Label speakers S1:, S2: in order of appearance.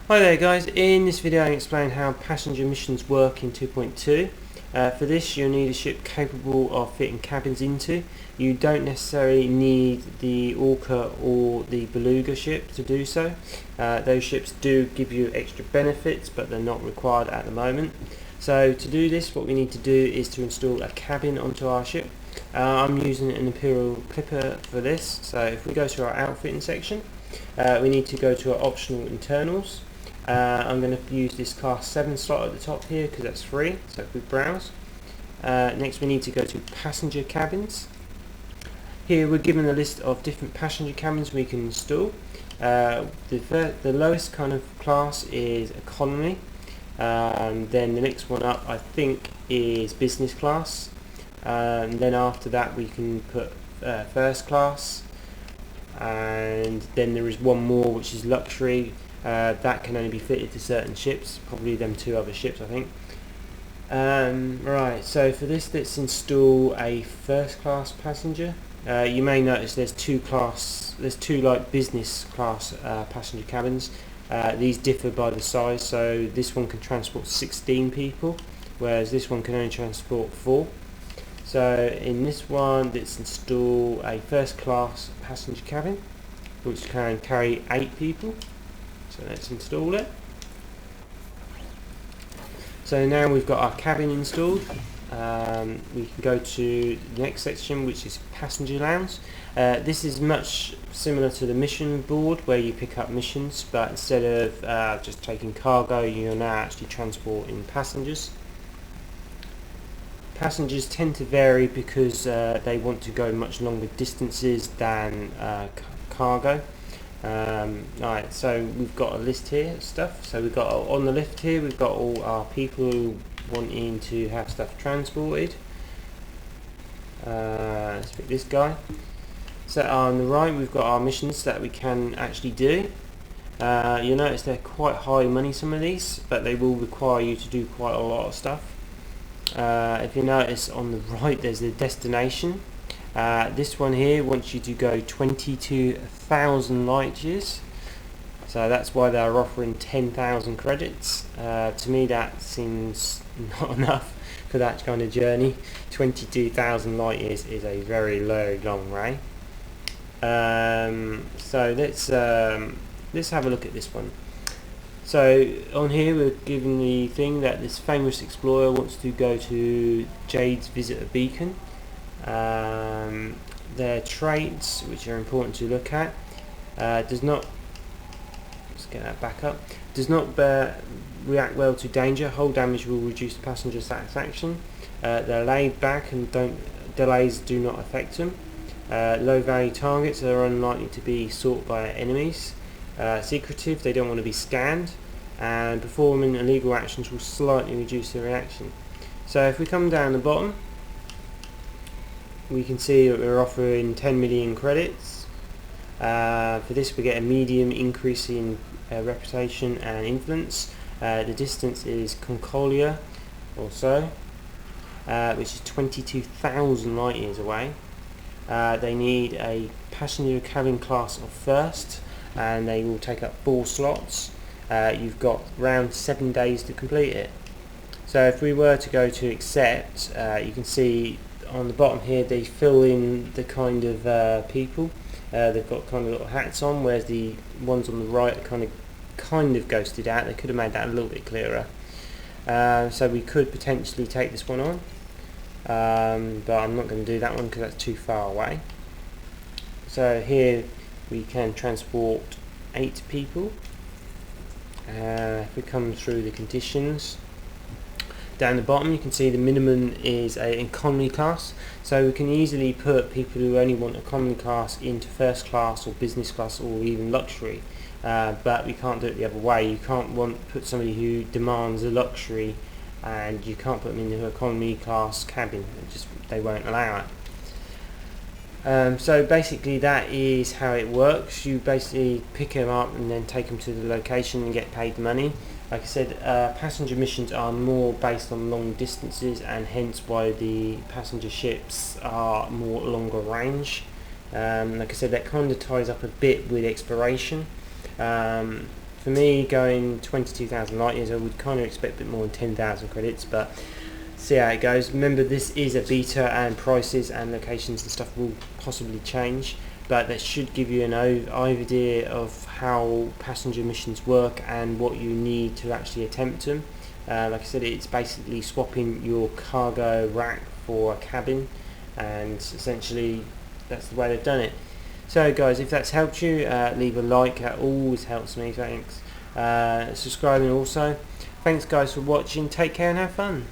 S1: Hi there guys, in this video I'm explaining how passenger missions work in 2.2. For this you'll need a ship capable of fitting cabins into. You don't necessarily need the Orca or the Beluga ship to do so. Those ships do give you extra benefits, but they're not required at the moment. So to do this, what we need to do is to install a cabin onto our ship. I'm using an Imperial Clipper for this, so if we go to our outfitting section, we need to go to our optional internals. I'm going to use this class 7 slot at the top here because that's free, so if we browse. Next we need to go to passenger cabins. Here we're given a list of different passenger cabins we can install. The lowest kind of class is economy, then the next one up I think is business class, then after that we can put first class, and then there is one more which is luxury. That can only be fitted to certain ships, probably them two other ships I think. Right, so for this, let's install a first class passenger. You may notice there's two like business class passenger cabins. These differ by the size, so this one can transport 16 people, whereas this one can only transport 4. So in this one, let's install a first class passenger cabin which can carry 8 people. So let's install it. So now we've got our cabin installed, we can go to the next section, which is passenger lounge. This is much similar to the mission board where you pick up missions, but instead of just taking cargo, you're now actually transporting passengers. Passengers tend to vary because they want to go much longer distances than cargo. Right, so we've got a list here of stuff. So we've got on the left here, we've got all our people wanting to have stuff transported. Let's pick this guy. So on the right we've got our missions that we can actually do. You'll notice they're quite high money, some of these, but they will require you to do quite a lot of stuff. If you notice on the right there's the destination. This one here wants you to go 22,000 light years, so that's why they're offering 10,000 credits. To me that seems not enough for that kind of journey. 22,000 light years is a very long way. So let's have a look at this one. So on here we're given the thing that this famous explorer wants to go to Jade's Visitor Beacon. Their traits, which are important to look at, does not, let's get that back up, does not react well to danger. Hull damage will reduce the passenger satisfaction. They're laid back and delays do not affect them. Low value targets are unlikely to be sought by enemies. Secretive, they don't want to be scanned, and performing illegal actions will slightly reduce the reaction. So if we come down the bottom, we can see that we're offering 10 million credits. For this we get a medium increase in reputation and influence. The distance is Concolia also, which is 22,000 light years away. They need a passenger cabin class of first, and they will take up 4 slots. You've got around 7 days to complete it. So if we were to go to accept, you can see on the bottom here they fill in the kind of people. They've got kind of little hats on, whereas the ones on the right are kind of ghosted out. They could have made that a little bit clearer. So we could potentially take this one on, but I'm not going to do that one because that's too far away. So here we can transport 8 people. If we come through the conditions, down the bottom you can see the minimum is an economy class, so we can easily put people who only want economy class into first class or business class or even luxury, but we can't do it the other way. You can't put somebody who demands a luxury and you can't put them into an economy class cabin. They won't allow it. So basically that is how it works. You basically pick them up and then take them to the location and get paid money. Like I said, passenger missions are more based on long distances, and hence why the passenger ships are more longer range. Like I said, that kind of ties up a bit with exploration. For for me, going 22,000 light years, I would kind of expect a bit more than 10,000 credits, but see how it goes. Remember, this is a beta, and prices and locations and stuff will possibly change, but that should give you an idea of how passenger missions work and what you need to actually attempt them. Like I said, it's basically swapping your cargo rack for a cabin, and essentially that's the way they've done it. So guys, if that's helped you, leave a like, that always helps me, thanks. Subscribing also. Thanks guys for watching, take care and have fun.